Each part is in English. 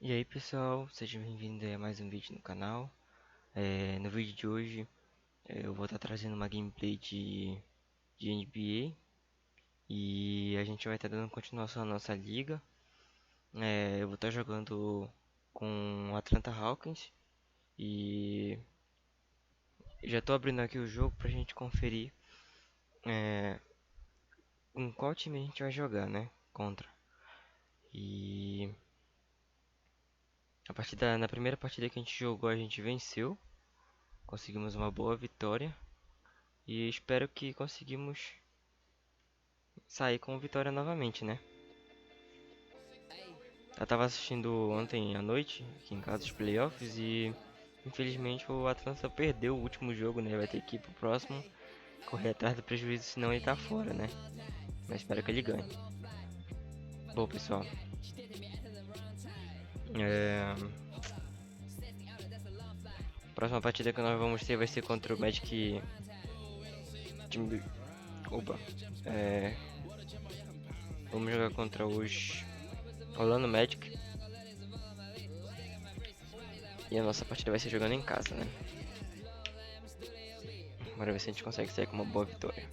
E aí pessoal, sejam bem-vindos a mais um vídeo no canal. No vídeo de hoje eu vou estar trazendo uma gameplay de NBA e a gente vai estar dando continuação à nossa liga. Eu vou estar jogando com o Atlanta Hawks e já estou abrindo aqui o jogo para a gente conferir com qual time a gente vai jogar, né? Contra. E na primeira partida que a gente jogou a gente venceu, conseguimos uma boa vitória. E espero que conseguimos sair com vitória novamente, né? Eu tava assistindo ontem à noite, aqui em casa, os playoffs e infelizmente o Atlanta perdeu o último jogo, né? Vai ter que ir pro próximo, correr atrás do prejuízo, senão ele tá fora, né? Mas espero que ele ganhe. Bom, pessoal, a próxima partida que nós vamos ter vai ser contra o Magic time. Opa, vamos jogar contra os Orlando Magic. E a nossa partida vai ser jogando em casa, né? Bora ver se a gente consegue sair com uma boa vitória.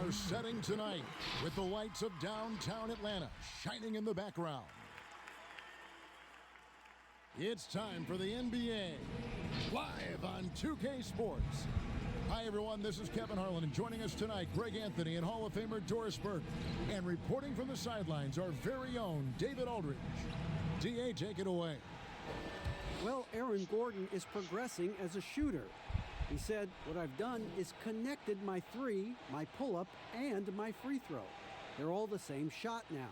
Our setting tonight with the lights of downtown Atlanta shining in the background. It's time for the NBA live on 2K Sports. Hi everyone, this is Kevin Harlan, and joining us tonight, Greg Anthony and Hall of Famer Doris Burke. And reporting from the sidelines, our very own David Aldridge. DA, take it away. Well, Aaron Gordon is progressing as a shooter. He said, what I've done is connected my three, my pull-up, and my free throw. They're all the same shot now.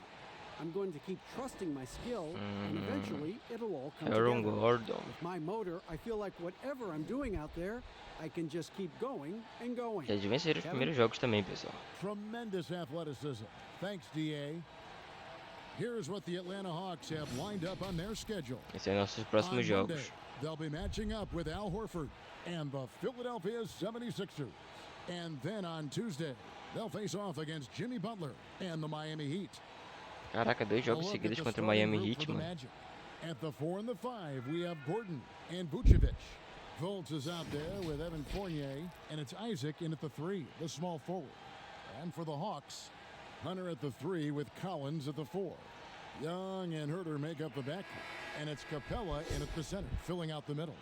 I'm going to keep trusting my skill, and eventually it'll all come Aaron together. Gordon. With my motor, I feel like whatever I'm doing out there, I can just keep going and going. Já de vencer os primeiros jogos também, pessoal. Tremendous athleticism. Thanks, DA. Here's what the Atlanta Hawks have lined up on their schedule. Esses são nossos próximos On Monday, jogos. they'll be matching up with Al Horford and the Philadelphia 76ers. And then on Tuesday, they'll face off against Jimmy Butler and the Miami Heat. Caraca, dois jogos seguidos contra o Miami Heat, mano. At the 4 and the 5, we have Gordon and Vucevic. Fultz is out there with Evan Fournier, and it's Isaac in at the 3, the small forward. And for the Hawks, Hunter at the 3 with Collins at the 4. Young and Herter make up the backcourt, and it's Capella in at the center, filling out the middle.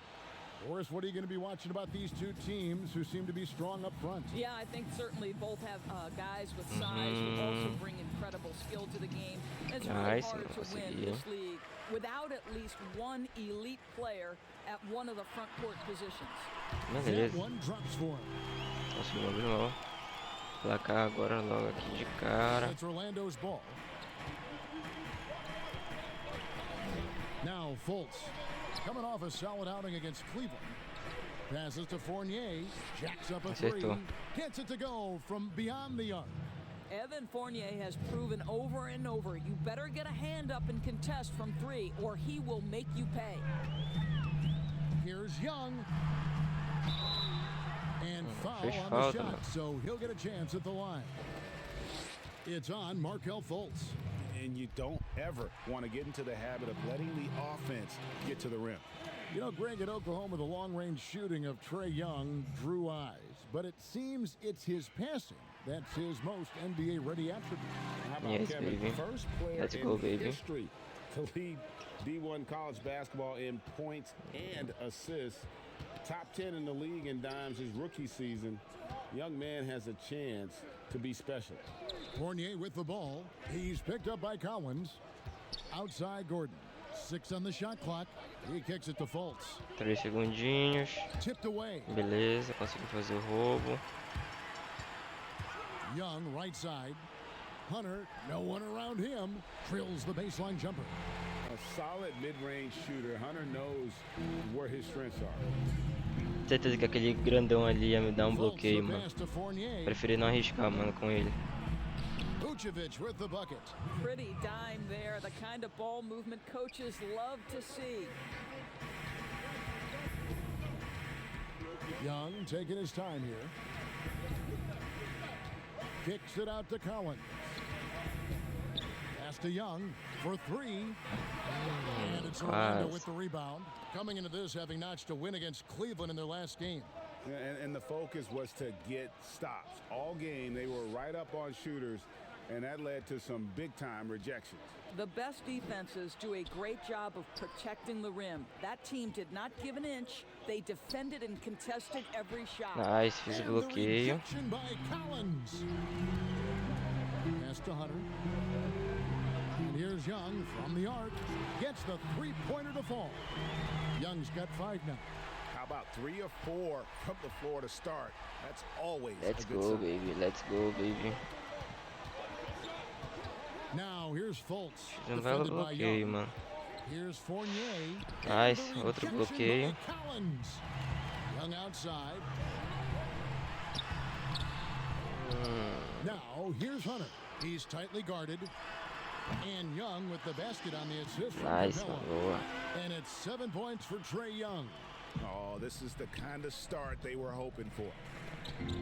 Boris, what are you going to be watching about these two teams who seem to be strong up front? Yeah, I think certainly both have guys with size who also bring incredible skill to the game. It's really hard to win this league without at least one elite player at one of the front court positions. Beleza. One drops for him. Conseguimos abrir mal. Placar agora logo aqui de cara. It's Orlando's ball. Now Fultz, coming off a solid outing against Cleveland. Passes to Fournier, jacks up a three, Acertou. gets it to go from beyond the arc. Evan Fournier has proven over and over, you better get a hand up and contest from 3 or he will make you pay. Here's Young. And foul Fish on foul, the shot, man. so he'll get a chance at the line. It's on Markelle Fultz. And you don't ever want to get into the habit of letting the offense get to the rim. You know, Greg, at Oklahoma, the long-range shooting of Trae Young drew eyes, but it seems it's his passing that's his most NBA-ready attribute. How about Yes, Kevin? baby. First player Let's in go, baby. history to lead D1 college basketball in points and assists Top 10 in the league in dimes his rookie season. Young man has a chance to be special. Fournier with the ball. He's picked up by Collins. Outside Gordon. 6 on the shot clock. He kicks it to Fultz. 3 segundinhos. Tipped away. Beleza, conseguiu fazer o roubo. Young right side. Hunter, no one around him. Drills the baseline jumper. A solid mid-range shooter. Hunter knows where his strengths are. Certeza que aquele grandão ali ia me dar um Fultz, bloqueio, the mano. pass to Fournier. Preferi não arriscar, mano, com ele. Vucevic with the bucket. Pretty dime there, the kind of ball movement coaches love to see. Young taking his time here. Kicks it out to Collins. Pass to Young for 3. And it's Orlando with the rebound. Coming into this having notched a win against Cleveland in their last game. And the focus was to get stops. All game, they were right up on shooters, and that led to some big-time rejections. The best defenses do a great job of protecting the rim. That team did not give an inch. They defended and contested every shot. Nice, fiz o And the bloqueio. rejection by Collins. Pass to Hunter. And here's Young from the arc. Gets the three-pointer to fall. Young's got 5 now. How about 3 or 4 from the floor to start? That's always Let's a good go, sign. baby. Let's go, baby. Now here's Fultz. Fiz um belo Defended by bloqueio, Young. mano. Here's Fournier. Nice, And the outro rejection bloqueio. by Collins. Young outside. Now here's Hunter. He's tightly guarded. And Young with the basket on the assist from Nice, Capella. mano. Boa. And it's 7 points for Trae Young. Oh, this is the kind of start they were hoping for.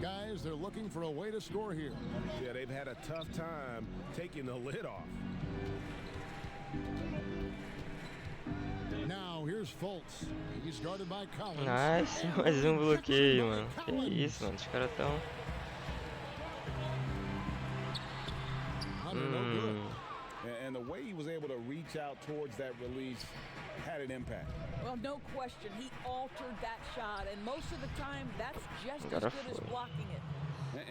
Guys, they're looking for a way to score here. Yeah, they've had a tough time taking the lid off. Now here's Fultz. He's guarded by Collins. Nice, And mais the um bloqueio, rejection by mano. Que Collins. isso, mano. Os caras tão. Hunter, no good. And the way he was able to reach out towards that release had an impact. Well, no question, he altered that shot, and most of the time, that's just as Gotta good as fool. blocking it.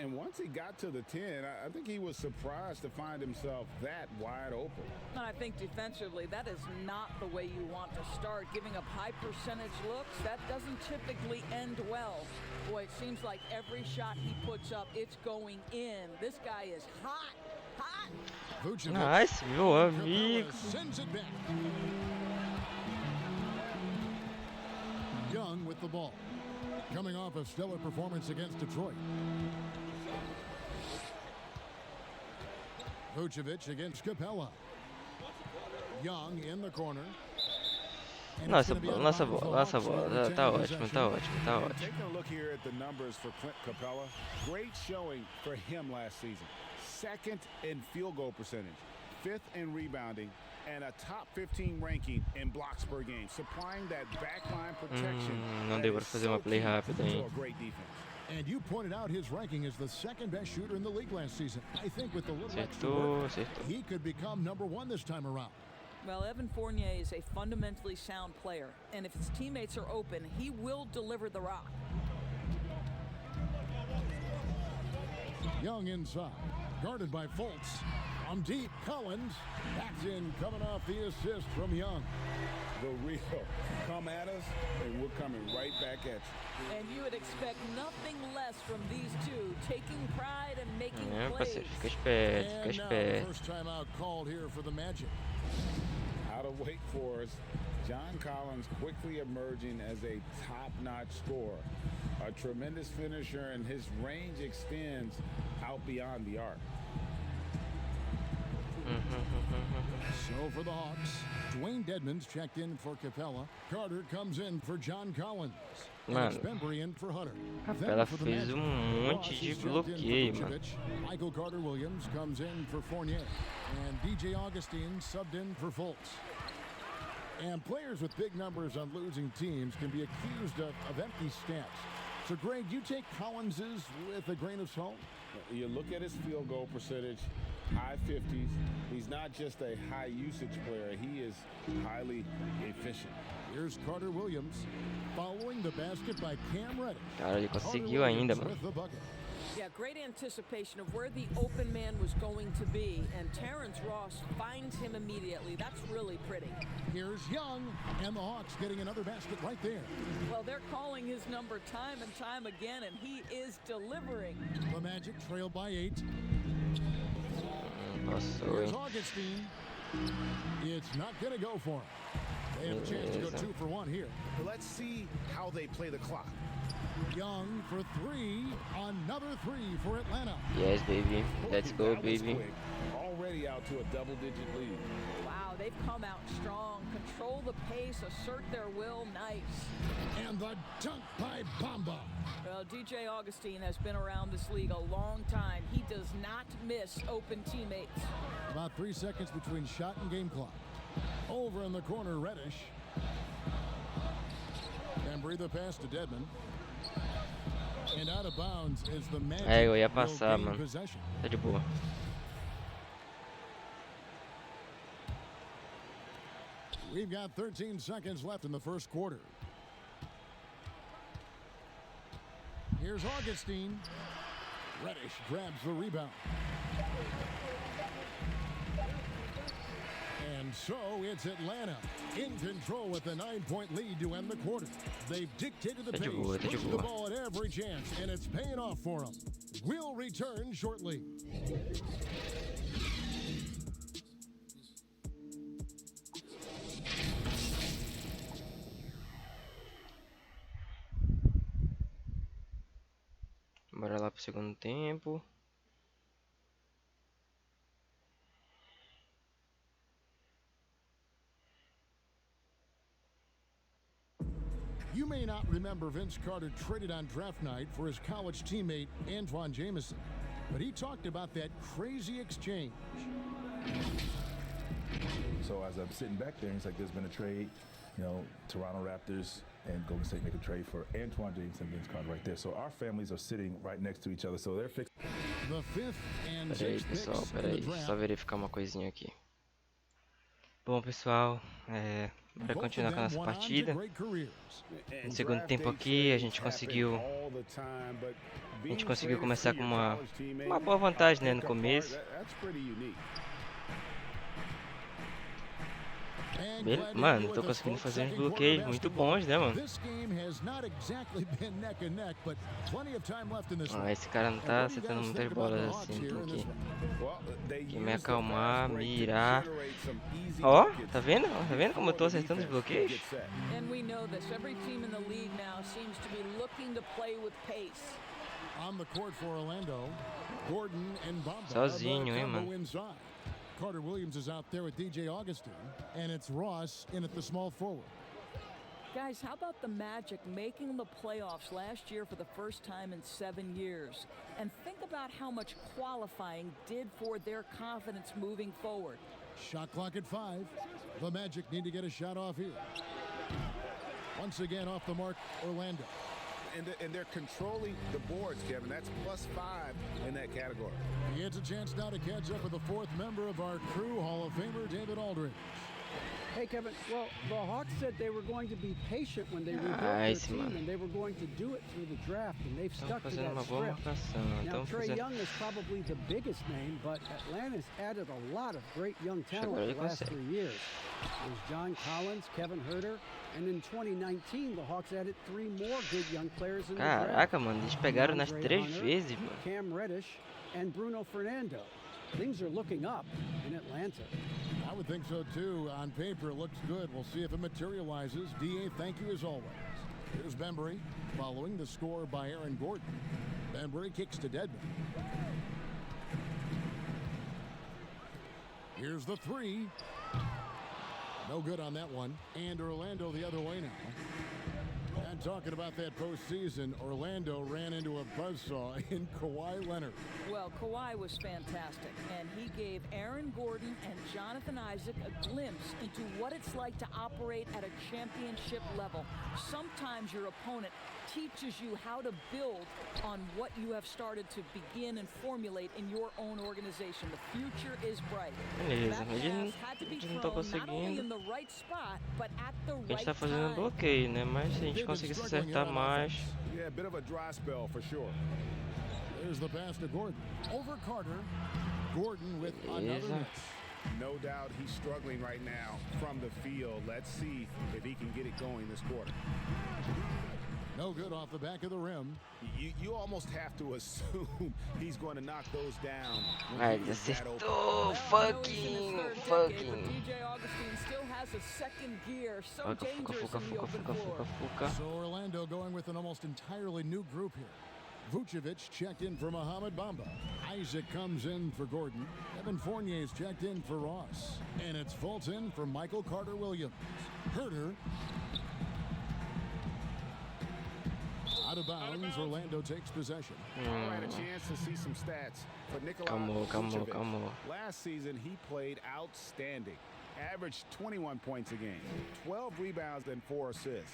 And once he got to the 10, I think he was surprised to find himself that wide open. And I think defensively, that is not the way you want to start. Giving up high percentage looks, that doesn't typically end well. Boy, it seems like every shot he puts up, it's going in. This guy is hot, hot. Vucevic. Nice, meu Capella amigo. sends it back. Young with the ball. Coming off a stellar performance against Detroit. Vucevic against Capella. Young in the corner. And it's Nossa, gonna be out of nossa bounds. bola, The nossa Hawks bola. will Tá retain ótimo, possession. tá ótimo, tá ótimo. Taking a look here at the numbers for Clint Capella, great showing for him last season. 2nd in field goal percentage, 5th in rebounding, and a top 15 ranking in blocks per game, supplying that backline protection. Não that deu pra is fazer so uma play key rápida, to hein? a great defense. And you pointed out his ranking as the 2nd best shooter in the league last season. I think with a little extra work, Acertou, acertou. he could become number 1 this time around. Well, Evan Fournier is a fundamentally sound player, and if his teammates are open, he will deliver the rock. Young inside, guarded by Fultz. From deep, Collins. That's in, coming off the assist from Young. The real come at us, and we're coming right back at you. And you would expect nothing less from these two, taking pride and making É, plays. parceiro, fica esperto, fica And now the esperto. first time out called here for the Magic. Out of Wake Forest, John Collins quickly emerging as a top-notch scorer. A tremendous finisher, and his range extends out beyond the arc. So for the Hawks, Dwayne Dedmon's checked in for Capella. Carter comes in for John Collins. And it's Mano, Bembry in for Hunter. Capella Then for the fez Magic, monte Ross de is checked in for bloqueio, mano. Vucevic. Michael Carter-Williams comes in for Fournier. And DJ Augustine subbed in for Fultz. And players with big numbers on losing teams can be accused of empty stats. So, Greg, you take Collins's with a grain of salt? You look at his field goal percentage, high 50s. He's not just a high usage player, he is highly efficient. Here's Carter Williams following the basket by Cam Reddish. Cara, ele Carter conseguiu ainda, Williams mano. with the bucket. Yeah, great anticipation of where the open man was going to be, and Terrence Ross finds him immediately. That's really pretty. Here's Young, and the Hawks getting another basket right there. Well, they're calling his number time and time again, and he is delivering. The Magic trail by 8. Passou, Here's hein? Augustine. It's not going to go for him. They have a chance to go 2 for 1 here. Let's see how they play the clock. Young for 3. Another 3 for Atlanta. Yes, baby. Let's go, That was baby. quick. Already out to a double-digit lead. Wow, they've come out strong, control the pace, assert their will. Nice. And the dunk by Bamba. Well, DJ Augustine has been around this league a long time. He does not miss open teammates. About 3 seconds between shot and game clock. Over in the corner, Reddish. And breathe the pass to Dedmon. And out of bounds is the Magic. É, eu ia will passar, gain mano. possession. Tá de boa. We've got 13 seconds left in the first quarter. Here's Augustine. Reddish grabs the rebound. And so it's Atlanta in control with a 9-point lead to end the quarter. They've dictated the Tá de pace, boa, tá de pushed the boa. ball at every chance, and it's paying off for them. We'll return shortly. Bora lá pro segundo tempo. You may not remember Vince Carter traded on draft night for his college teammate Antoine Jameson, but he talked about that crazy exchange. So as I'm sitting back there, it's like there's been a trade, you know, Toronto Raptors and Golden State make a trade for Antoine James and Vince Carter right there. So our families are sitting right next to each other. So they're fixed. The 5th and Pera aí, 6th pessoal, picks pera in aí. the draft. Só verificar uma coisinha aqui. Bom, pessoal, bora Both continuar of com a them nossa went on to partida. great careers. And No segundo draft tempo day aqui, a trades gente happen conseguiu all the time, but A gente being conseguiu traded começar for com your uma college teammate, boa vantagem, né, no pick apart, começo. that's pretty unique. And glad to Mano, be tô with us, conseguindo folks. fazer uns Second bloqueios quarter muito basketball. bons, né, mano? This game has not exactly been neck and neck, but plenty of time left in this one. Esse cara não And tá what do you acertando guys muitas think about the bolas Hawks assim, here tem in que, this one? Well, they que me use the acalmar, fast break to mirar. generate some easy Ó, buckets tá vendo? Tá vendo como eu tô before the acertando os defense bloqueios? gets set. And we know this. Every team in the league now seems to be looking to play with pace. On the court for Orlando, Gordon and Bamba. Sozinho, the hein, combo mano? inside. Carter Williams is out there with DJ Augustine, and it's Ross in at the small forward. Guys, how about the Magic making the playoffs last year for the first time in 7 years? And think about how much qualifying did for their confidence moving forward. Shot clock at 5. The Magic need to get a shot off here. Once again off the mark, Orlando. And they're controlling the boards, Kevin. That's +5 in that category. He gets a chance now to catch up with the 4th member of our crew, Hall of Famer David Aldridge. Hey, Kevin, well, the Hawks said they were going to be patient when they rebuilt Nice, their team, man. and they were going to do it through the draft, and they've Estão stuck to fazendo that uma boa script. marcação. Now, Estão Trae fazendo. Young is probably the biggest name, but Atlanta's added a lot of great young talent Agora ele the last consegue. 3 years. There's John Collins, Kevin Herter, and in 2019, the Hawks added 3 more good young players in the draft. Caraca, mano, eles pegaram nas DeAndre 3 Hunter, vezes, mano. Cam Reddish, and Bruno Fernando. Things are looking up in Atlanta. I would think so too. On paper, it looks good. We'll see if it materializes. DA, thank you as always. Here's Bembry following the score by Aaron Gordon. Bembry kicks to Dedmon. Here's the 3. No good on that one. And Orlando the other way now. And talking about that postseason, Orlando ran into a buzzsaw in Kawhi Leonard. Well, Kawhi was fantastic, and he gave Aaron Gordon and Jonathan Isaac a glimpse into what it's like to operate at a championship level. Sometimes your opponent teaches you how to build on what you have started to begin and formulate in your own organization. The future is bright. Beleza, That pass had to be a gente não tá thrown not only conseguindo. in the right spot, but at the A gente right tá fazendo time. bloqueio, né? Mas se a gente They've been conseguisse struggling here acertar on mais. offense. Yeah, a bit of a dry spell for sure. There's the pass to Gordon. Over Carter. Gordon with another Beleza. miss. No doubt he's struggling right now from the field. Let's see if he can get it going this quarter. No good off the back of the rim. You almost have to assume he's going to knock those down. when Ai, he ele is that open. acertou! Well, I know he's in his Fucking! third decade, but Fucking! DJ Augustine still has a second gear, so Fuca, fuca, dangerous fuca, in the fuca, open fuca, floor. fuca, fuca. So Orlando going with an almost entirely new group here. Vucevic checked in for Mohamed Bamba. Isaac comes in for Gordon. Evan Fournier's checked in for Ross. And it's Fulton for Michael Carter-Williams. Herter. Out of bounds, Orlando takes possession. I had a chance to see some stats for Nikola Calmou, calmou, Vucevic. calmou. Last season, he played outstanding. Averaged 21 points a game, 12 rebounds, and 4 assists.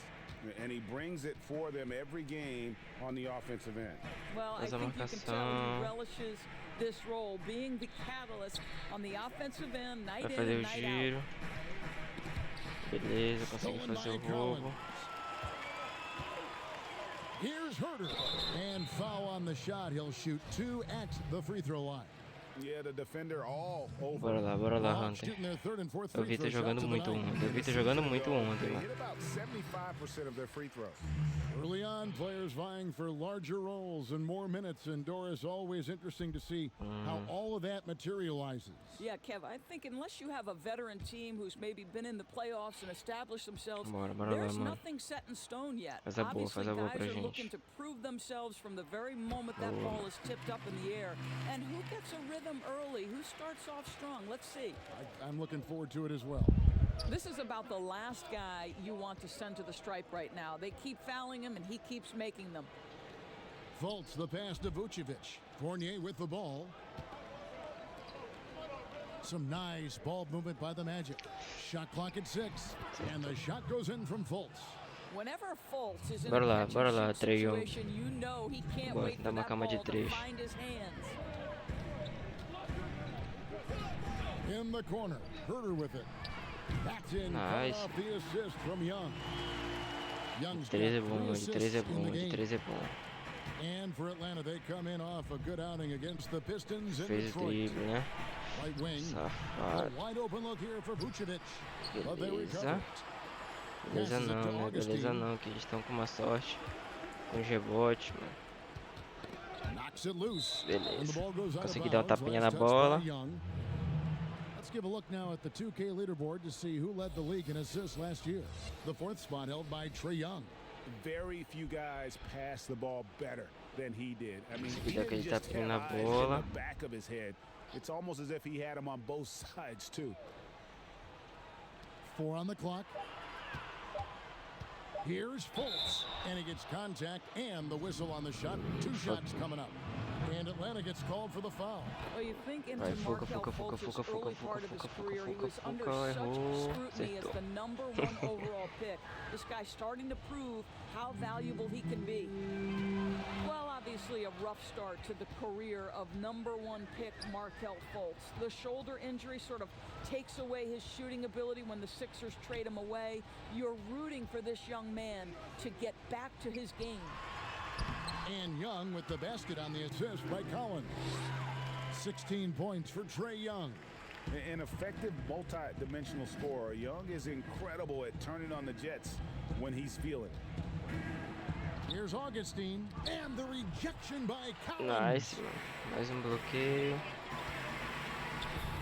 And he brings it for them every game on the offensive end. Well, I Faz a think you can tell marcação. he relishes this role, being the catalyst on the offensive end, night Vai in fazer and o night giro. out. Beleza, consegui Stolen fazer o by roubo. Collins. Here's Herter. And foul on the shot. He'll shoot 2 at the free throw line. Yeah, the defender all over. Bora lá, Hawks Hunter. shooting their third and fourth Eu free vi throw tá jogando shots of the muito night. ontem. Eu vi tá jogando muito ontem, They mano. hit about 75% of their free throws. Early on, players vying for larger roles and more minutes. And Doris, always interesting to see how all of that materializes. Yeah, Kev, I think unless you have a veteran team who's maybe been in the playoffs and established themselves, Bora lá, there's mano. nothing set in stone yet. Faz a boa, Obviously, faz a boa guys pra are gente. looking to prove themselves from the very moment that ball is tipped up in the air. And who gets a rhythm early? Who starts off strong? Let's see. I'm looking forward to it as well. This is about the last guy you want to send to the stripe right now. They keep fouling him, and he keeps making them. Fultz the pass to Vucevic. Fournier with the ball. Some nice ball movement by the Magic. Shot clock at 6. And the shot goes in from Fultz. Whenever Fultz is in Bora a lá, catch bora and lá, shoot Trey Young. situation, you know he can't Bora, wait dá for uma that cama de ball to três. find his hands. In the corner. Herter with it. That's in. Nice. Cut off the assist from Young. Young's De got 3 é 3 bom, de 3 assists é in bom, the de game. 3 é bom. And for Atlanta, they come in off a good outing against the Pistons in Fez o Detroit. drible, né? Right wing. Safado. A wide open look here for Vucevic. But they recover Beleza. it. Beleza Passes it não, to né? Beleza Augustine. não, que eles estão com uma sorte. Com os rebotes, mano. Knocks it loose. And the Beleza. ball goes out of Consegui dar um bounds. tapinha Last na touch bola. by Young. Let's give a look now at the 2K leaderboard to see who led the league in assists last year. The 4th spot held by Trae Young. Very few guys pass the ball better than he did. I mean, Consegui he dar didn't aquele just tapinha have na eyes in bola. the back of his head. It's almost as if he had them on both sides, too. 4 on the clock. Here's Fultz, and he gets contact and the whistle on the shot. 2 shots coming up. And Atlanta gets called for the foul. Well, you think into Vai, fuca, Markel fuca, fuca, Fultz's fuca, early fuca, part of his fuca, fuca, career, he fuca, was under fuca, such errou, scrutiny as acertou. the number 1 overall pick. This guy's starting to prove how valuable he can be. Well, obviously a rough start to the career of number 1 pick Markel Fultz. The shoulder injury sort of takes away his shooting ability when the Sixers trade him away. You're rooting for this young man to get back to his game. And Young with the basket on the assist by Collins. 16 points for Trae Young. An effective multi-dimensional scorer. Young is incredible at turning on the Jets when he's feeling. Here's Augustine, and the rejection by Collins. Nice, mano. Mais um bloqueio.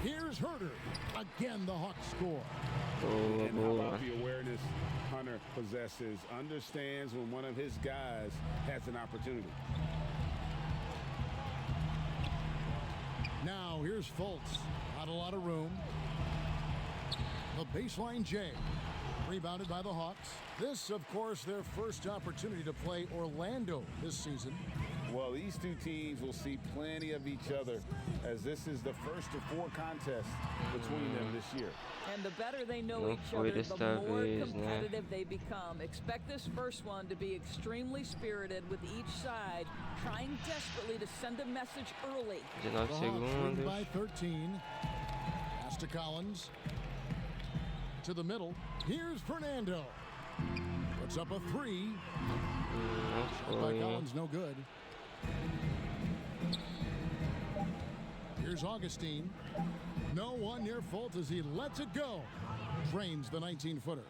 Here's Herter. Again, the Hawks score. Boa, And how boa. about the awareness Hunter possesses, understands when one of his guys has an opportunity. Now, here's Fultz. Not a lot of room. The baseline J. Rebounded by the Hawks. This, of course, their first opportunity to play Orlando this season. Well, these two teams will see plenty of each other, as this is the first of 4 contests between them this year. And the better they know Não each foi other, desta the more vez, né? competitive they become. Expect this first one to be extremely spirited, with each side trying desperately to send a message early. 19 The Hawks lead segundos. by 13. Pass to Collins. To the middle. Here's Fernando. Puts up a 3. Não Shot by foi. Collins, no good. Here's Augustine. No one near Fultz as he lets it go. Drains the 19-footer.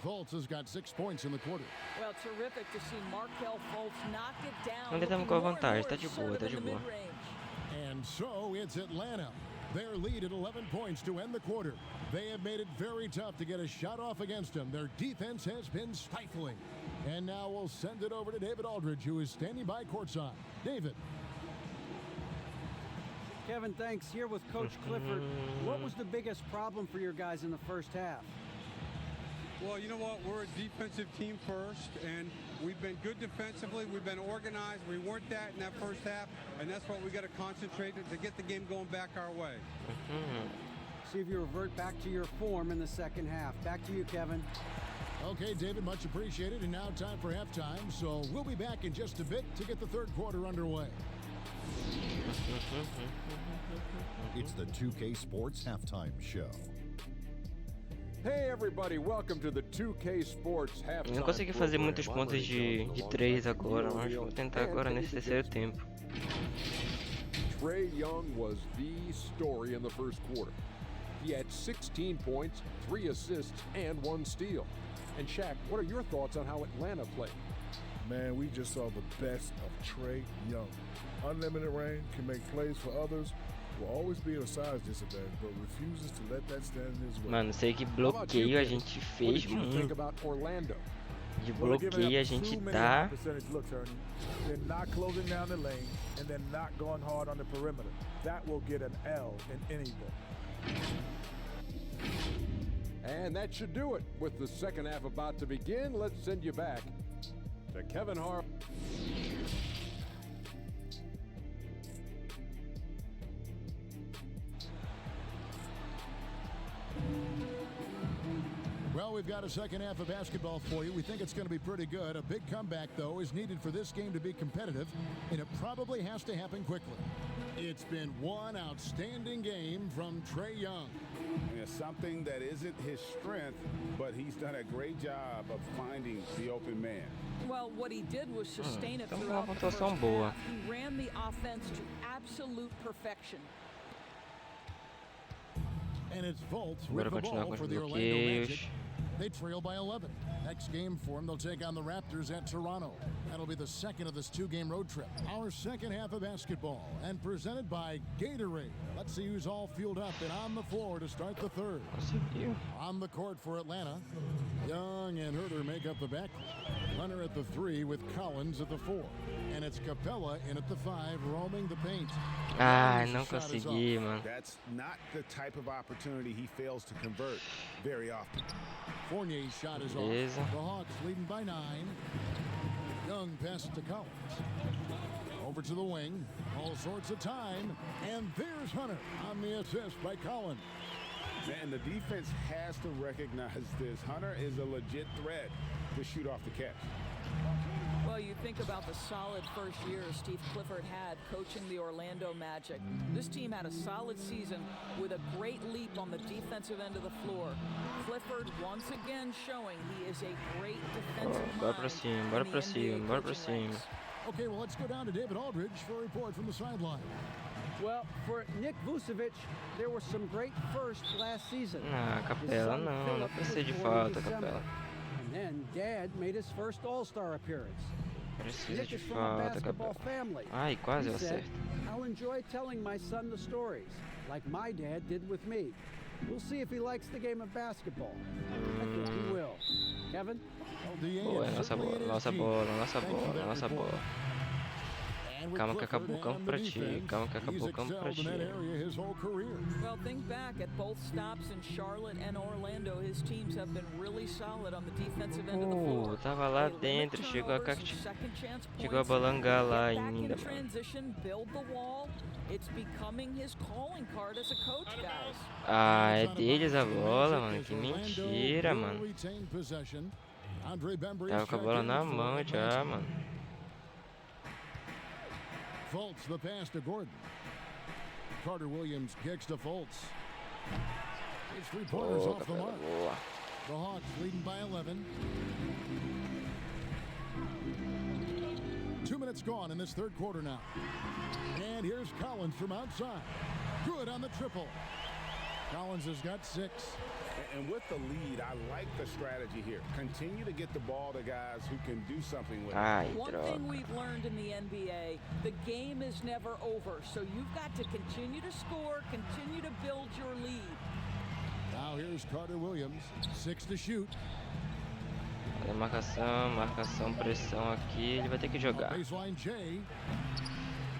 Fultz has got 6 points in the quarter. Well, terrific to see Markelle Fultz knock it down. Não tentamos looking com a more and vantagem, more tá de boa, assertive tá de in the boa. mid-range. And so it's Atlanta. Their lead at 11 points to end the quarter. They have made it very tough to get a shot off against them. Their defense has been stifling. And now we'll send it over to David Aldridge, who is standing by courtside. David. Kevin, thanks. Here with Coach Clifford. What was the biggest problem for your guys in the first half? Well, you know what? We're a defensive team first, and we've been good defensively. We've been organized. We weren't that in that first half, and that's what we got to concentrate to get the game going back our way. See if you revert back to your form in the second half. Back to you, Kevin. Okay, David, much appreciated. And now time for halftime. So we'll be back in just a bit to get the third quarter underway. It's the 2K Sports Halftime Show. Hey everybody, welcome to the 2K Sports Halftime. Não consegui fazer muitos pontos de 3 agora, mas vou tentar agora nesse terceiro tempo. Trae Young was the story in the first quarter. He had 16 points, 3 assists, and 1 steal. And Shaq, what are your thoughts on how Atlanta played? Man, we just saw the best of Trae Young. Unlimited range, can make plays for others, will always be at a size disadvantage, but refuses to let that stand in his way. Mano, sei que How about you, bloqueio a David? gente What fez did you think muito. about Orlando? De Well, they're giving bloqueio a up gente too many tá. high percentage looks, Ernie. They're not closing down the lane, and they're not going hard on the perimeter. That will get an L in any book. And that should do it. With the second half about to begin, let's send you back to Kevin Hart. Well, we've got a second half of basketball for you. We think it's going to be pretty good. A big comeback, though, is needed for this game to be competitive, and it probably has to happen quickly. It's been one outstanding game from Trae Young. And it's something that isn't his strength, but he's done a great job of finding the open man. Well, what he did was sustain it Então, uma throughout the first pontuação boa. half. He ran the offense to absolute perfection. And it's Fultz Agora with the continuar ball com for os the Orlando bloqueios. Magic. They trail by 11. Next game for them, they'll take on the Raptors at Toronto. That'll be the second of this 2-game road trip. Our second half of basketball, and presented by Gatorade. Let's see who's all fueled up and on the floor to start the third. Conseguiu. On the court for Atlanta, Young and Herter make up the back. Hunter at the 3 with Collins at the 4. And it's Capella in at the 5, roaming the paint. Ah, His não shot is consegui, off. mano. That's not the type of opportunity he fails to convert very often. Fournier's shot is off. Beleza. The Hawks leading by 9. Young passes to Collins. Over to the wing. All sorts of time. And there's Hunter on the assist by Collins. And the defense has to recognize this. Hunter is a legit threat to shoot off the catch. Well, you think about the solid first year Steve Clifford had coaching the Orlando Magic. This team had a solid season with a great leap on the defensive end of the floor. Clifford once again showing he is a great defensive Bora pra mind cima, bora in pra the cima, NBA bora pra coaching cima. ranks. Okay, well, let's go down to David Aldridge for a report from the sideline. Well, for Nick Vucevic, there were some great firsts last season. Ah, His Capela son, não, não Philip, precisa de was born in falta, December. Capela. And then Dad made his first All-Star appearance. Precisa Nick de is from a falta, basketball Capela. family. Ai, quase He eu said, acerto. I'll enjoy telling my son the stories, like my dad did with me. We'll see if he likes the game of basketball. I think he will. Kevin? The Boa, and nossa certainly bola, it is nossa key. bola, nossa Thank you for bola, that nossa report. bola. And with Calma que Clifford acabou o campo and the pra ti. defense, Calma que he's acabou o campo pra excelled in ti. that area his whole career. Well, think back at both stops in Charlotte and Orlando. His teams have been really solid on the defensive end of the floor. Tava lá They limit dentro, chegou a turnovers and second chance chegou a points. balangar lá Get back ainda, in mano. transition, build the wall. It's becoming his calling card as a coach, guys. Ah, é deles a bola, mano. Que mentira, mano. Tava com a bola na mão já, mano. Fultz the pass to Gordon. Carter Williams kicks to Fultz. It's 3-pointers off the mark. Boa. The Hawks leading by 11. 2 minutes gone in this third quarter now. And here's Collins from outside. Good on the triple. Collins has got 6. And with the lead, I like the strategy here. Continue to get the ball to guys who can do something with it. Ai, One droga. thing we've learned in the NBA, the game is never over. So you've got to continue to score, continue to build your lead. Now here's Carter Williams. 6 to shoot. Olha a marcação, marcação, pressão aqui. Ele vai ter que jogar. Baseline J.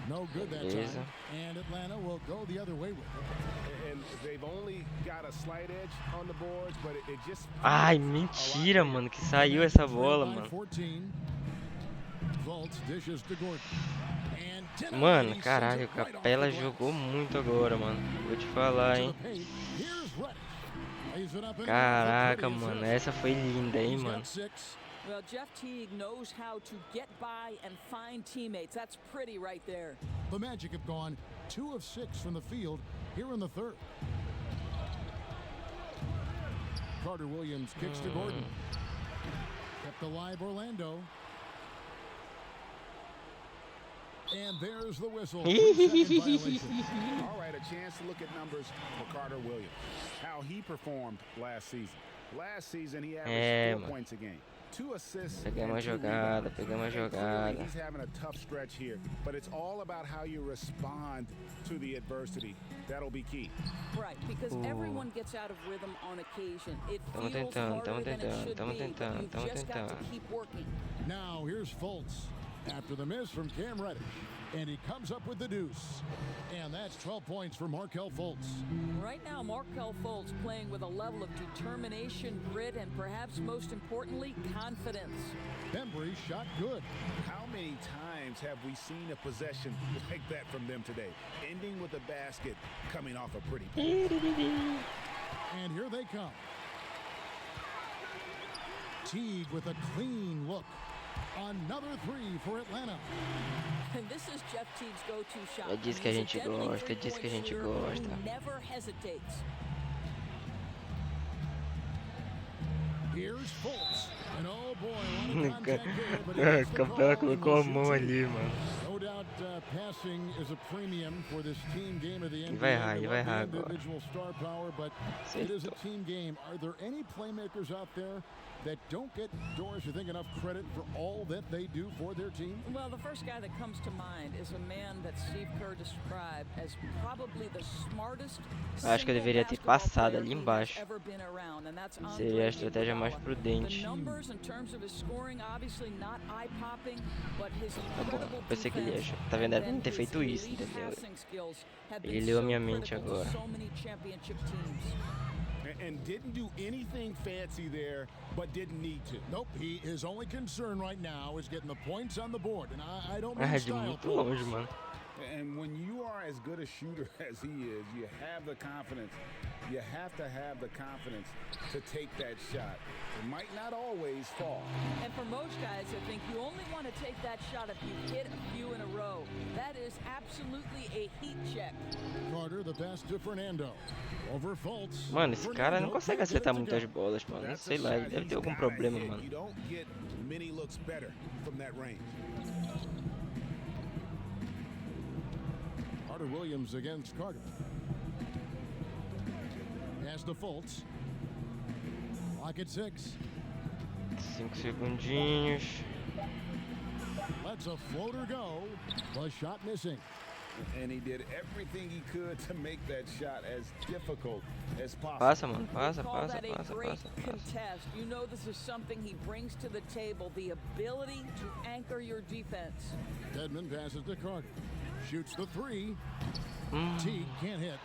No good that Beleza. time. And Atlanta will go the other way with it. And they've only got a slight edge on the boards, but it just Ai, mentira, mano, que saiu essa bola, By mano. 14. Fultz dishes to Gordon. And denied. Mano, He caraca, sends o it right off Capela the glass. jogou muito agora, mano. Vou te falar, To hein. the paint. Here's Reddish. Lays it up and Caraca, in for mano, pretty essa foi linda, hein, assist. He's mano. got 6. Well, Jeff Teague knows how to get by and find teammates. That's pretty right there. The Magic have gone 2 of 6 from the field here in the third. Carter Williams kicks to Gordon. Kept alive Orlando. And there's the whistle. 3-second violation. all right. A chance to look at numbers for Carter Williams. How he performed last season. Last season, he averaged 4 mano. points a game. 2 assists Pegamos a and 2 jogada, rebounds. pegamos a And clearly jogada. he's having a tough stretch here, but it's all about how you respond to the adversity. That'll be key. Right, because everyone gets out of rhythm on occasion. It Tamo feels tentando, harder tamo than it tentando, should tamo be, but tentando, you've tamo just got to tentando. keep working. Now here's Fultz after the miss from Cam Reddish. And he comes up with the deuce. And that's 12 points for Markelle Fultz. Right now, Markelle Fultz playing with a level of determination, grit, and perhaps most importantly, confidence. Bembry shot good. How many times have we seen a possession like that from them today? Ending with a basket, coming off a pretty pass. And here they come. Teague with a clean look. Another 3 for Atlanta. And this is Jeff Teague's go-to shot. É disso que a He's gente deadly gosta, é disso que a gente three-point shooter gosta. who never hesitates. Here's Fultz. And oh boy, a lot of contact there, but he gets the Capela call and colocou a will mão shoot ali, mano. No doubt passing is a premium for this team game of the NBA. vai errar, We vai love the errar agora. individual star power, but it is a Acertou. team game. Are there any playmakers out there that don't get, Doris, you think, enough credit for all that they do for their team? Well, the first guy that comes to mind is a man that Steve Kerr described as probably the smartest Acho que eu deveria ter single passado basketball ali player he embaixo. has ever been around, and that's Seria a Andre estratégia mais Iguodala. prudente. The numbers in terms of his scoring, obviously not eye-popping, but his Tá bom, incredible pensei que ele ia defense tá vendo? Era pra and não ter his feito isso, elite entendeu? passing skills have Ele been leu a so minha mente critical to agora. so many championship teams. And didn't do anything fancy there, but didn't need to. Nope, his only concern right now is getting the points on the board. And I don't mean Ah, de style muito longe, points. mano. And when you are as good a shooter as he is, you have the confidence. You have to have the confidence to take that shot. It might not always fall. And for most guys, I think you only want to take that shot if you hit a few in a row. That is absolutely a heat check. Carter, the pass to Fernando. Over Fultz. Mano, esse cara não Fernando consegue can't get acertar it to muitas go. bolas, mano. Não That's sei a lá, shot ele deve he's ter algum gotta problema, hit. mano. You don't get many looks better from that range. Carter Williams against Carter. Pass to Fultz. Clock at 6. 5 segundinhos. Lets a floater go. The shot missing. And he did everything he could to make that shot as difficult as possible. Passa, mano. Passa, Call passa, that a passa, great passa, passa. contest. You know this is something he brings to the table, the ability to anchor your defense. Dedmon passes to Carter. Shoots the three. Teague can't hit.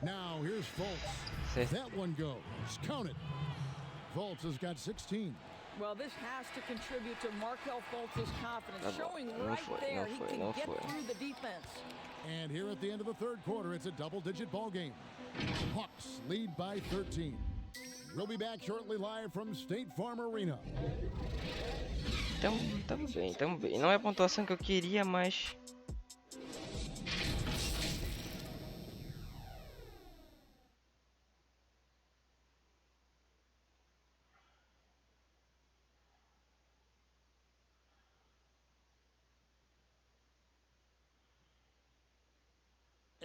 Now here's Fultz. That one goes. Count it. Fultz has got 16. Well, this has to contribute to Markelle Fultz's confidence, showing No right fue, there no he fue, can no get fue. through the defense. And here at the end of the third quarter, it's a double-digit ball game. Hawks lead by 13. We'll be back shortly live from State Farm Arena. Tamo bem, tamo bem. Não é a pontuação que eu queria, mas...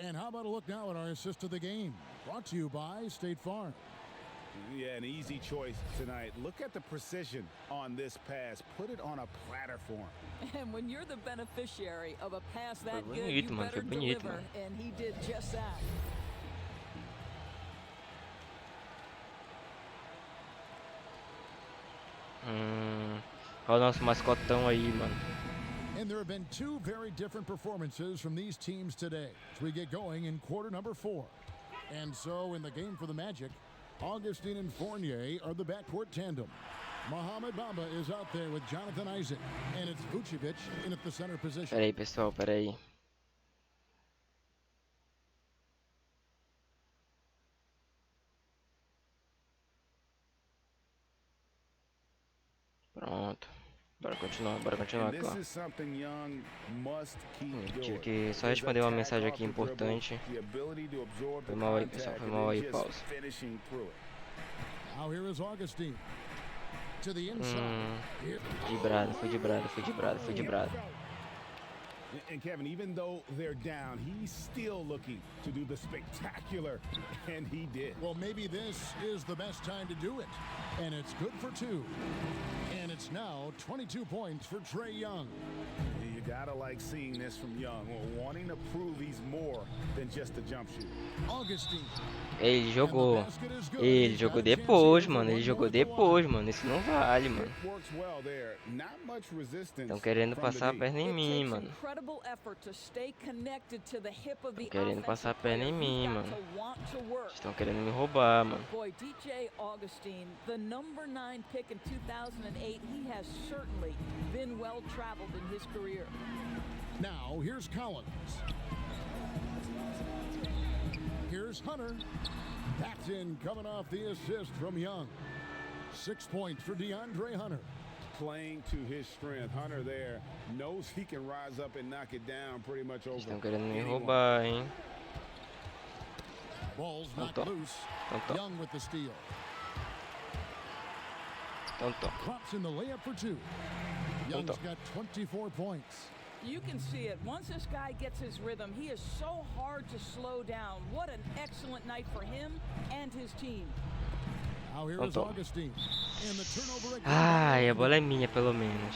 And how about a look now at our assist of the game? Brought to you by State Farm. Yeah, an easy choice tonight. Look at the precision on this pass. Put it on a platter for him. And when you're the beneficiary of a pass that Foi good, bonito, you mano, better foi bonito, deliver, mano. and he did just that. Olha o nosso mascotão aí, mano. And there have been two very different performances from these teams today as we get going in quarter number 4. And so in the game for the Magic, Augustine and Fournier are the backcourt tandem. Mohamed Bamba is out there with Jonathan Isaac, and it's Vucevic in at the center position. Pera aí, pessoal, pera aí. Pronto. Bora continuar And this aqui, is something Young must keep ó. Tive doing. que só His responder uma attack mensagem off aqui the dribble, importante. the ability to absorb the Foi mal aí, pessoal, contact, foi and mal then aí, just pausa. finishing through it. Now here is Augustine. To the inside. Here- Foi de brado. And Kevin, even though they're down, he's still looking to do the spectacular, and he did. Well, maybe this is the best time to do it. And it's good for 2. And it's now 22 points for Trae Young. You gotta like seeing this from Young, wanting to prove he's more than just a jump shooter. Augustine. Ele jogou. Ele jogou depois, mano. Ele jogou depois, mano. Isso não vale, mano. It works well there. Not much resistance Estão querendo from passar a the D. perna em It mim, takes mano. incredible effort to stay connected to the hip of the Estão querendo passar a offensive perna player. em He's mim, got mano. to want to work. Estão querendo me roubar, mano. Boy, DJ Augustine, the number 9 pick in 2008, he has certainly been well traveled in his career. Now, here's Collins. Here's Hunter. Paxton coming off the assist from Young. 6 points for DeAndre Hunter. Playing to his strength. Hunter there knows he can rise up and knock it down pretty much over. Estão querendo me anyone. roubar, hein. Ball's knocked Então, loose. então. Young with the steal. Então, Drops in the layup for 2. Young's Então. got 24 points. You can see it. Once this guy gets his rhythm, he is so hard to slow down. What an excellent night for him and his team. Now here is Então. Augustine. And the turnover again. Ai, a bola é minha, pelo menos.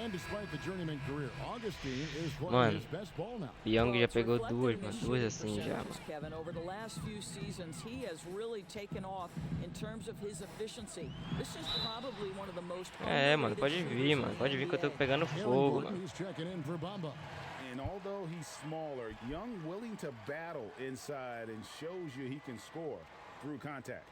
And despite the journeyman career, Augustine is playing Mano, his best ball now. Young Well, já it's pegou reflected duas, in mano. his Duas shooting assim já, percentages, mano. Kevin, over the last few seasons, he has really taken off in terms of his efficiency. This is probably one of the most É, mano, underrated pode shooters vir, in mano. the Pode vir que eu tô NBA. pegando Aaron fogo, Gordon mano. is checking in for Bamba. And although he's smaller, Young willing to battle inside and shows you he can score through contact.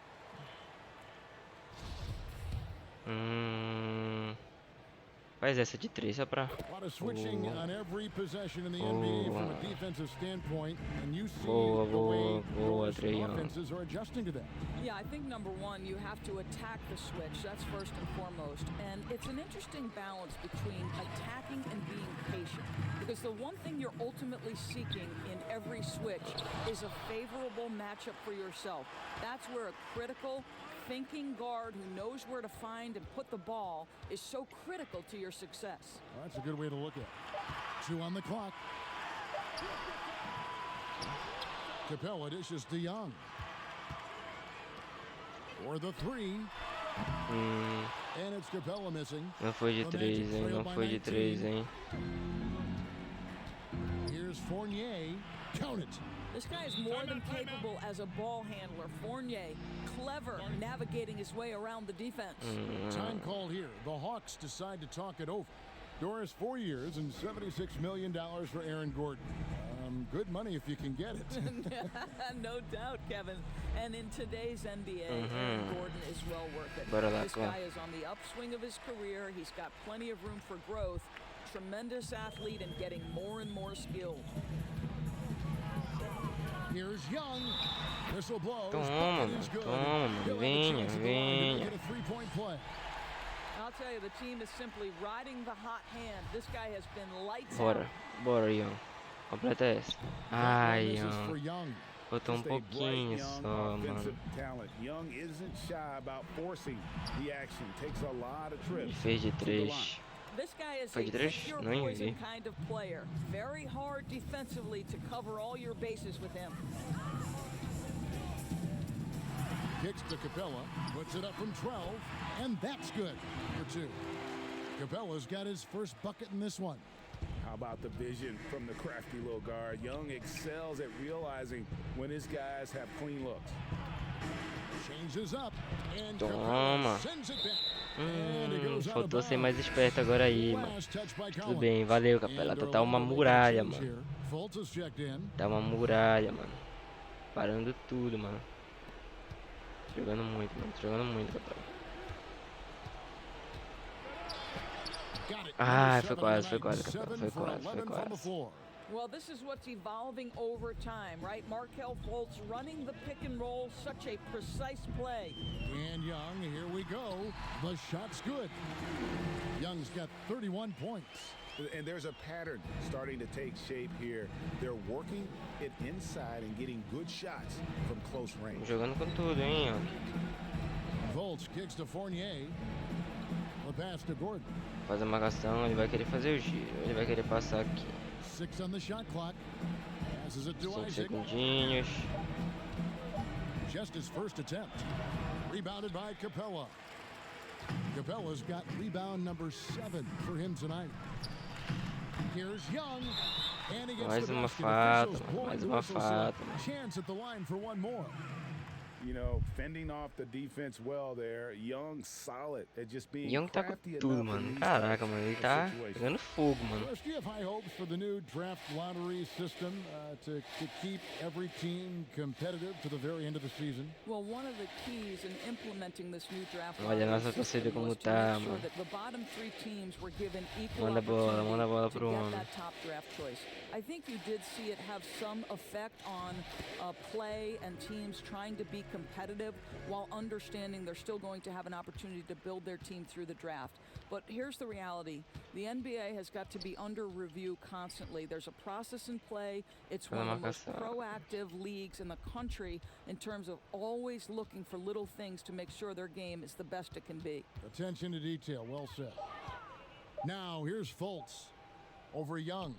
Faz essa de 3 só pra... A lot of switching on every possession in the Oh. NBA from a defensive standpoint, and you see Boa, the way boa, those Trae Young. offenses are adjusting to that. Yeah, I think number one, you have to attack the switch. That's first and foremost. And it's an interesting balance between attacking and being patient. Because the one thing you're ultimately seeking in every switch is a favorable matchup for yourself. That's where a critical, thinking guard who knows where to find and put the ball is so critical to your success. Well, that's a good way to look at it. 2 on the clock. Capella dishes to Young. For the 3. And it's Capella missing. Não foi de The 3, Magic hein? trail Não by foi de 3, 19. hein? Here's Fournier. Count it. This guy is more than capable as a ball handler. Fournier, clever, navigating his way around the defense. Time call here. The Hawks decide to talk it over. Doris, 4 years and $76 million for Aaron Gordon. Good money if you can get it. No doubt, Kevin. And in today's NBA, Aaron Gordon is well worth it. Bora lá, This guy is on the upswing of his career. He's got plenty of room for growth. Tremendous athlete and getting more and more skilled. Here's Young. Whistle blows. Toma, Bucket is good. toma, He'll have a venha, chance at the line to venha. get a three-point play. I'll tell you, the team is simply riding the hot hand. This guy has been lights Bora, out. bora, Ian. Completa essa. Ai, This is for Ian. Young. Faltou Just a pouquinho bright, young, só, offensive mano. talent. Young isn't shy about forcing the action. Takes a lot of trips. Fez de to the line. 3. This guy is Foi a de três? pick your Nem poison vi. kind of player. Very hard defensively to cover all your bases with him. Kicks to Capella. Puts it up from 12. And that's good for 2. Capella's got his first bucket in this one. How about the vision from the crafty little guard? Young excels at realizing when his guys have clean looks. Changes up. And Toma. Capella sends it back. And it goes out of Faltou ser mais bounds. esperto agora aí, mano. Last touch by Tudo Collins. bem, valeu, Capela. And Tá uma Orlando muralha, making a change mano. here. Fultz is checked in. Tá uma muralha, mano. Parando tudo, mano. Jogando muito, mano. Jogando muito, Capela. Got it. Ah, Number foi 7 quase, on foi the quase, night. Capela. 7 Foi for quase, foi 11 from the quase. floor. Well, this is what's evolving over time, right? Markel Fultz running the pick and roll, such a precise play. And Young, here we go. The shot's good. Young's got 31 points. And there's a pattern starting to take shape here. They're working it inside and getting good shots from close range. Jogando com tudo, hein, ó. Fultz kicks to Fournier. The pass to Gordon. Faz a marcação, ele vai querer fazer o giro. Ele vai querer passar aqui. 6 on the shot clock. Passes it to 5 Isaac. segundinhos. Just his first attempt. Rebounded by Capella. Capella's got rebound number 7 for him tonight. Here's Young. And he gets Mais the uma basket. falta, Officials mano. blowing Mais the uma whistle, so falta, mano. chance at the line for one more. You know, fending off the defense well there. Young solid at just being Young tá com crafty tudo, enough in mano. these Caraca, types mano. Ele of tá situations. pegando fogo, mano. First, do you have high hopes for the new draft lottery system to keep every team competitive to the very end of the season? Well, one of the keys in implementing this new draft Olha a nossa lottery torcida system como was to tá, make sure mano. that the bottom 3 teams were given equal Manda a bola opportunity pro to homem. get that top draft choice. I think you did see it have some effect on play and teams trying to be competitive while understanding they're still going to have an opportunity to build their team through the draft. But here's the reality. The NBA has got to be under review constantly. There's a process in play. It's one of the most proactive leagues in the country in terms of always looking for little things to make sure their game is the best it can be. Attention to detail. Well said. Now, here's Fultz over Young.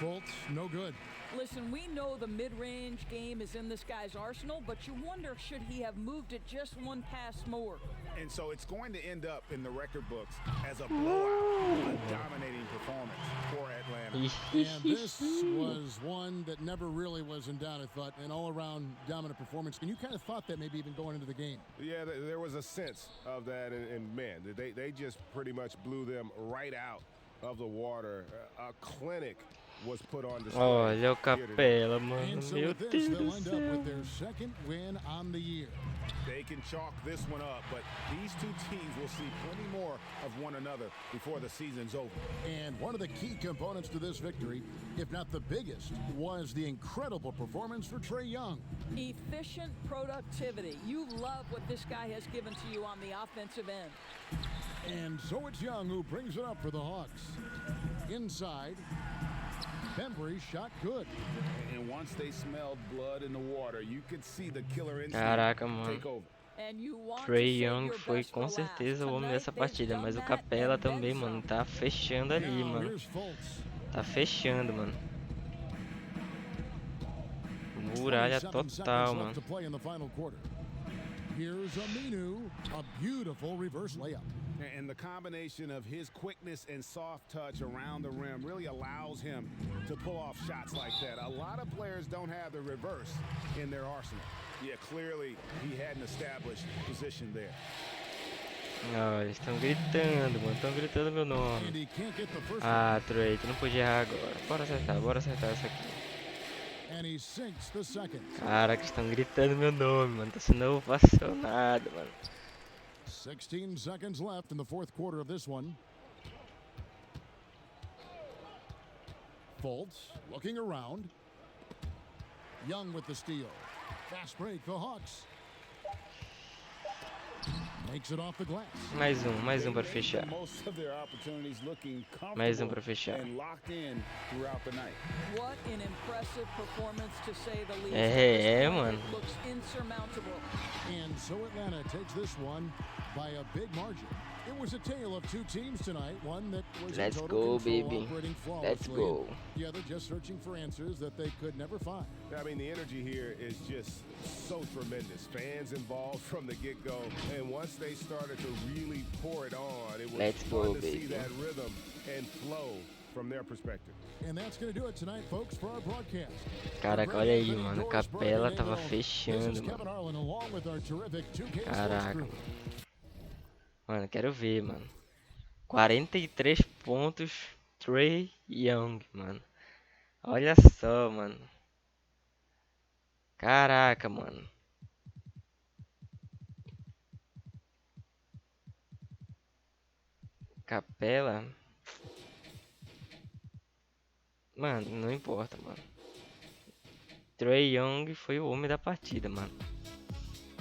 Fultz, no good. Listen, we know the mid-range game is in this guy's arsenal, but you wonder, should he have moved it just one pass more? And so it's going to end up in the record books as a blowout, a dominating performance for Atlanta. And this was one that never really was in doubt, I thought, an all-around dominant performance. And you kind of thought that maybe even going into the game. Yeah, there was a sense of that, and man, they just pretty much blew them right out of the water. A clinic was put on display. Olha o here today. Capela, mano. And so Meu with this, Deus do they'll end up céu. with their second win on the year. They can chalk this one up, but these two teams will see plenty more of one another before the season's over. And one of the key components to this victory, if not the biggest, was the incredible performance for Trae Young. Efficient productivity. You love what this guy has given to you on the offensive end. And so it's Young who brings it up for the Hawks. Inside, Bembry shot good. And once they smelled blood in the water, you could see the killer instinct Caraca, mano. take over. And you want to Trae save Young your foi best com for last. certeza o homem Tonight, dessa they've partida, done mas o that Capela and then também, mano, some. tá fechando ali, Now mano. here's Fultz. Tá fechando, mano. Muralha 27 seconds total, left mano. to play in the final quarter. Here's Aminu, a beautiful reverse layup. And the combination of his quickness and soft touch around the rim really allows him to pull off shots like that. A lot of players don't have the reverse in their arsenal. Yeah, clearly he had an established position there. Olha, eles estão gritando, mano. Estão gritando meu And nome. he can't get the first Ah, Trey, tu não podia errar agora. Bora acertar essa aqui. one. And he sinks the second. Caraca, estão gritando meu nome, mano. Tô sendo ovacionado, mano. 16 seconds left in the fourth quarter of this one. Fultz looking around. Young with the steal. Fast break, the Hawks. Makes it off the glass. Mais um pra fechar. Most of their opportunities looking Mais comfortable pra fechar. and locked in throughout the night. What an impressive performance to say the least. É, This point, mano. it looks insurmountable. And so Atlanta takes this one by a big margin. It was a tale of two teams tonight. One that was Let's in go, total control, baby. operating Let's flawlessly. go. The other just searching for answers that they could never find. I mean, the energy here is just so tremendous. Fans involved from the get-go, and once they started to really pour it on, it was Let's fun go, to see baby. that rhythm and flow from their perspective. And that's going to do it tonight, folks, for our broadcast. Caraca, olha aí, mano. A capela tava fechando, This is mano. Kevin Harlan along with our terrific 2K Sports Caraca, crew. mano. Mano, quero ver, mano. 43 pontos, Trey Young, mano. Olha só, mano. Caraca, mano. Capela. Mano, não importa, mano. Trey Young foi o homem da partida, mano.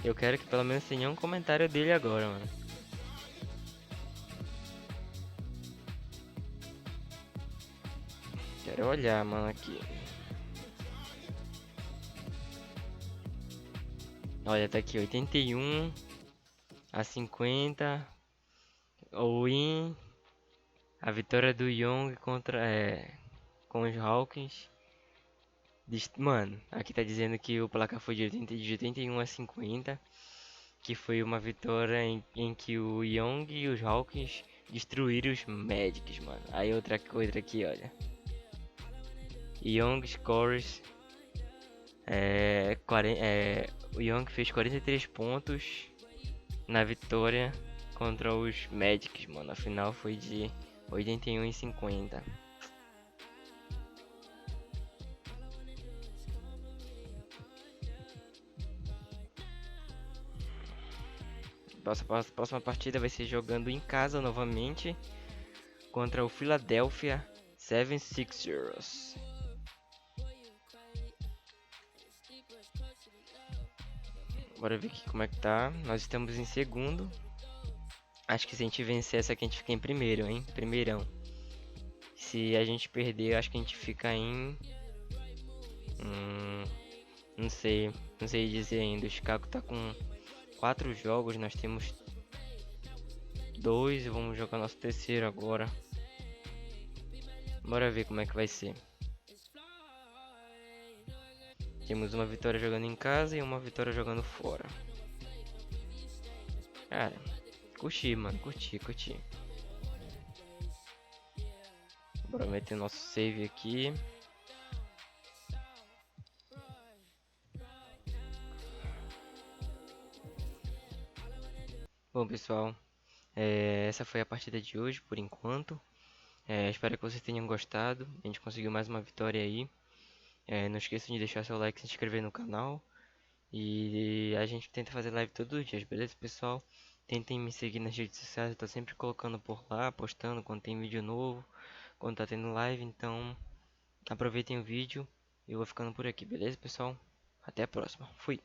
Eu quero que pelo menos tenha um comentário dele agora, mano. Quero olhar, mano, aqui. Olha, tá aqui 81 a 50. O win. A vitória do Young contra com os Hawkins. Mano, aqui tá dizendo que o placar foi de 81 a 50. Que foi uma vitória em que o Young e os Hawkins destruíram os Magics, mano. Aí outra coisa aqui, olha. Young scores. O Young fez 43 pontos na vitória contra os Magics, mano. A final foi de 81 e 50. Próxima partida vai ser jogando em casa novamente contra o Philadelphia 76ers. Bora ver aqui como é que tá. Nós estamos em segundo. Acho que se a gente vencer essa aqui a gente fica em primeiro, hein? Primeirão. Se a gente perder, acho que a gente fica em... não sei dizer ainda. O Chicago tá com 4 jogos, nós temos 2 e vamos jogar nosso terceiro agora. Bora ver como é que vai ser. Temos uma vitória jogando em casa e uma vitória jogando fora. Cara, curti, mano, curti. Bora meter nosso save aqui. Bom, pessoal, essa foi a partida de hoje, por enquanto. Espero que vocês tenham gostado. A gente conseguiu mais uma vitória aí. Não esqueçam de deixar seu like e se inscrever no canal. E a gente tenta fazer live todos os dias, beleza, pessoal? Tentem me seguir nas redes sociais, eu tô sempre colocando por lá, postando quando tem vídeo novo, quando tá tendo live. Então, aproveitem o vídeo e eu vou ficando por aqui, beleza, pessoal? Até a próxima. Fui!